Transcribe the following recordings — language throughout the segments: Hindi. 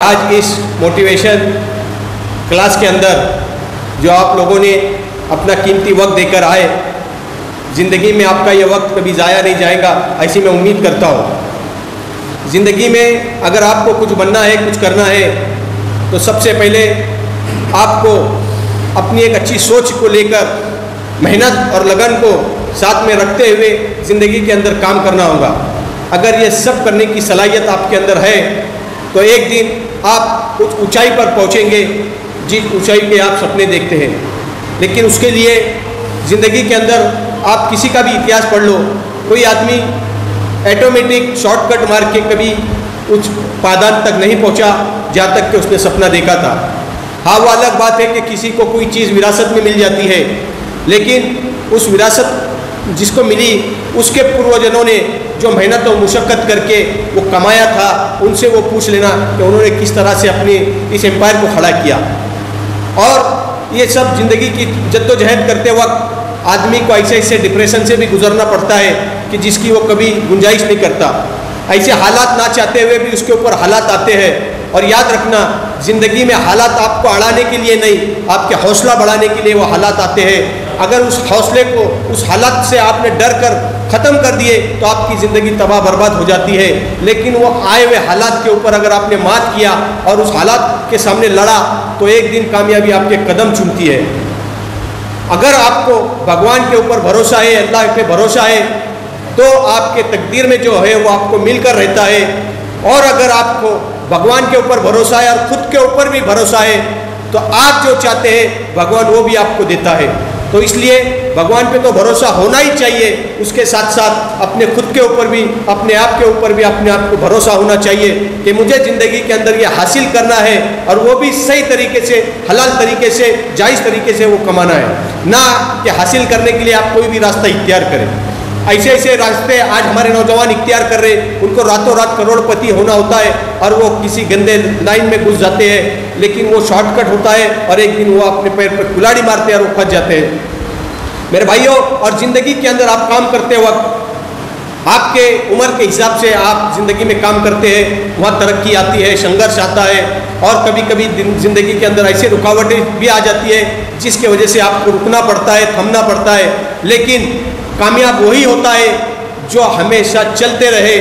आज इस मोटिवेशन क्लास के अंदर जो आप लोगों ने अपना कीमती वक्त देकर आए, ज़िंदगी में आपका ये वक्त कभी ज़ाया नहीं जाएगा, ऐसी मैं उम्मीद करता हूँ। ज़िंदगी में अगर आपको कुछ बनना है, कुछ करना है, तो सबसे पहले आपको अपनी एक अच्छी सोच को लेकर मेहनत और लगन को साथ में रखते हुए ज़िंदगी के अंदर काम करना होगा। अगर ये सब करने की सलाहियत आपके अंदर है तो एक दिन आप कुछ ऊंचाई पर पहुंचेंगे, जिस ऊंचाई के आप सपने देखते हैं। लेकिन उसके लिए ज़िंदगी के अंदर आप किसी का भी इतिहास पढ़ लो, कोई आदमी ऑटोमेटिक शॉर्टकट मार के कभी उस पायदान तक नहीं पहुंचा जहाँ तक कि उसने सपना देखा था। हाँ, वो अलग बात है कि किसी को कोई चीज़ विरासत में मिल जाती है, लेकिन उस विरासत जिसको मिली उसके पूर्वजनों ने जो मेहनत और मुशक्क़त करके वो कमाया था, उनसे वो पूछ लेना कि उन्होंने किस तरह से अपनी इस एम्पायर को खड़ा किया। और ये सब ज़िंदगी की जद्दोजहद करते वक्त आदमी को ऐसे ऐसे डिप्रेशन से भी गुजरना पड़ता है कि जिसकी वो कभी गुंजाइश नहीं करता। ऐसे हालात ना चाहते हुए भी उसके ऊपर हालात आते हैं। और याद रखना, ज़िंदगी में हालात आपको अड़ाने के लिए नहीं, आपके हौसला बढ़ाने के लिए वो हालात आते हैं। अगर उस हौसले को, उस हालात से आपने डर कर ख़त्म कर दिए तो आपकी ज़िंदगी तबाह बर्बाद हो जाती है। लेकिन वो आए हुए हालात के ऊपर अगर आपने मात किया और उस हालात के सामने लड़ा तो एक दिन कामयाबी आपके कदम चूमती है। अगर आपको भगवान के ऊपर भरोसा है, अल्लाह पे भरोसा है, तो आपके तकदीर में जो है वो आपको मिलकर रहता है। और अगर आपको भगवान के ऊपर भरोसा है और खुद के ऊपर भी भरोसा है तो आप जो चाहते हैं भगवान वो भी आपको देता है। तो इसलिए भगवान पे तो भरोसा होना ही चाहिए, उसके साथ साथ अपने खुद के ऊपर भी, अपने आप के ऊपर भी अपने आप को भरोसा होना चाहिए कि मुझे ज़िंदगी के अंदर ये हासिल करना है और वो भी सही तरीके से, हलाल तरीके से, जायज़ तरीके से वो कमाना है। ना कि हासिल करने के लिए आप कोई भी रास्ता इख्तियार करें। ऐसे ऐसे रास्ते आज हमारे नौजवान इख्तियार कर रहे, उनको रातों रात करोड़पति होना होता है और वो किसी गंदे लाइन में घुस जाते हैं, लेकिन वो शॉर्टकट होता है और एक दिन वो अपने पैर पर कुल्हाड़ी मारते हैं और वो फंस जाते हैं। मेरे भाइयों, और ज़िंदगी के अंदर आप काम करते वक्त आपके उम्र के हिसाब से आप ज़िंदगी में काम करते हैं, वहाँ तरक्की आती है, संघर्ष आता है और कभी कभी ज़िंदगी के अंदर ऐसी रुकावटें भी आ जाती है जिसकी वजह से आपको रुकना पड़ता है, थमना पड़ता है। लेकिन कामयाब वही होता है जो हमेशा चलते रहे,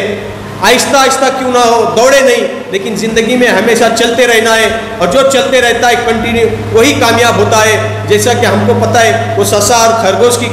आहिस्ता आहिस्ता क्यों ना हो, दौड़े नहीं, लेकिन ज़िंदगी में हमेशा चलते रहना है। और जो चलते रहता है कंटिन्यू, वही कामयाब होता है। जैसा कि हमको पता है वो ससा और खरगोश की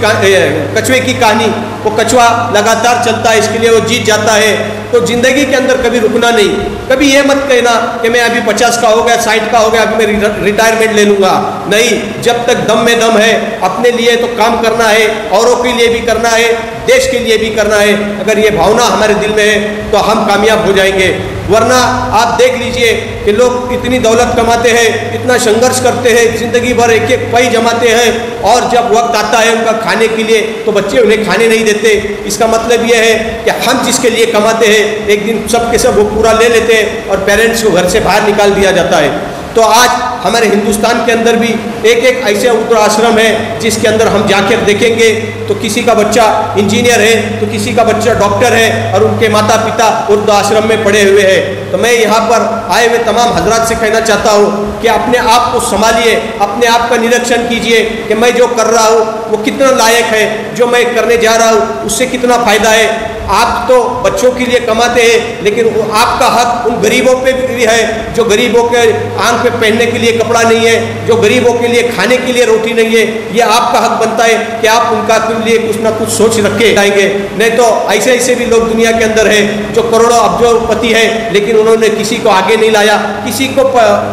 कछुए की कहानी, वो कछुआ लगातार चलता है, इसके लिए वो जीत जाता है। तो ज़िंदगी के अंदर कभी रुकना नहीं। कभी ये मत कहना कि मैं अभी 50 का हो गया, 60 का हो गया, अभी मैं रिटायरमेंट ले लूँगा। नहीं, जब तक दम में दम है अपने लिए तो काम करना है, औरों के लिए भी करना है, देश के लिए भी करना है। अगर ये भावना हमारे दिल में है तो हम कामयाब हो जाएंगे। वरना आप देख लीजिए कि लोग इतनी दौलत कमाते हैं, इतना संघर्ष करते हैं, ज़िंदगी भर एक एक पाई जमाते हैं, और जब वक्त आता है उनका खाने के लिए तो बच्चे उन्हें खाने नहीं देते। इसका मतलब ये है कि हम जिसके लिए कमाते हैं एक दिन सब के सब वो पूरा ले लेते हैं और पेरेंट्स को घर से बाहर निकाल दिया जाता है। तो आज हमारे हिंदुस्तान के अंदर भी एक एक ऐसे वृद्धाश्रम है जिसके अंदर हम जाकर देखेंगे तो किसी का बच्चा इंजीनियर है, तो किसी का बच्चा डॉक्टर है और उनके माता पिता वृद्धाश्रम में पड़े हुए हैं। तो मैं यहाँ पर आए हुए तमाम हजरात से कहना चाहता हूँ कि अपने आप को संभालिए, अपने आप का निरीक्षण कीजिए कि मैं जो कर रहा हूँ वो कितना लायक है, जो मैं करने जा रहा हूँ उससे कितना फ़ायदा है। आप तो बच्चों के लिए कमाते हैं, लेकिन आपका हक उन गरीबों पे भी है जो गरीबों के आंख पे पहनने के लिए कपड़ा नहीं है, जो गरीबों के लिए खाने के लिए रोटी नहीं है। ये आपका हक बनता है कि आप उनका के लिए कुछ ना कुछ सोच रखे जाएंगे। नहीं तो ऐसे ऐसे भी लोग दुनिया के अंदर है जो करोड़ों अब्जोपति है, लेकिन उन्होंने किसी को आगे नहीं लाया, किसी को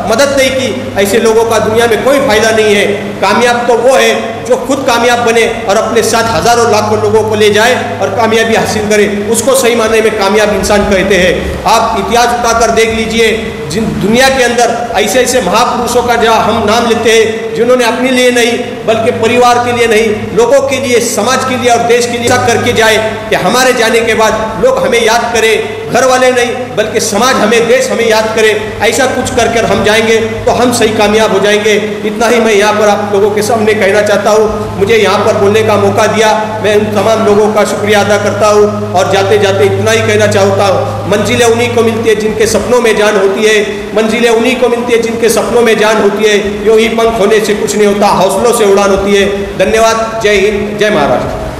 मदद नहीं की। ऐसे लोगों का दुनिया में कोई फायदा नहीं है। कामयाब तो वो है जो खुद कामयाब बने और अपने साथ हजारों लाखों लोगों को ले जाए और कामयाबी हासिल करे, उसको सही मायने में कामयाब इंसान कहते हैं। आप इतिहास उठाकर देख लीजिए, जिन दुनिया के अंदर ऐसे ऐसे महापुरुषों का जहाँ हम नाम लेते हैं जिन्होंने अपने लिए नहीं बल्कि परिवार के लिए नहीं, लोगों के लिए, समाज के लिए और देश के लिए ऐसा करके जाए कि हमारे जाने के बाद लोग हमें याद करें, घर वाले नहीं बल्कि समाज हमें, देश हमें याद करे। ऐसा कुछ कर कर हम जाएंगे तो हम सही कामयाब हो जाएंगे। इतना ही मैं यहाँ पर आप लोगों के सामने कहना चाहता हूँ। मुझे यहाँ पर बोलने का मौका दिया, मैं उन तमाम लोगों का शुक्रिया अदा करता हूँ और जाते जाते इतना ही कहना चाहता हूँ, मंजिलें उन्हीं को मिलती है जिनके सपनों में जान होती है, मंजिलें उन्हीं को मिलती है जिनके सपनों में जान होती है। यूं ही पंख होने से कुछ नहीं होता, हौसलों से उड़ान होती है। धन्यवाद। जय हिंद, जय महाराष्ट्र।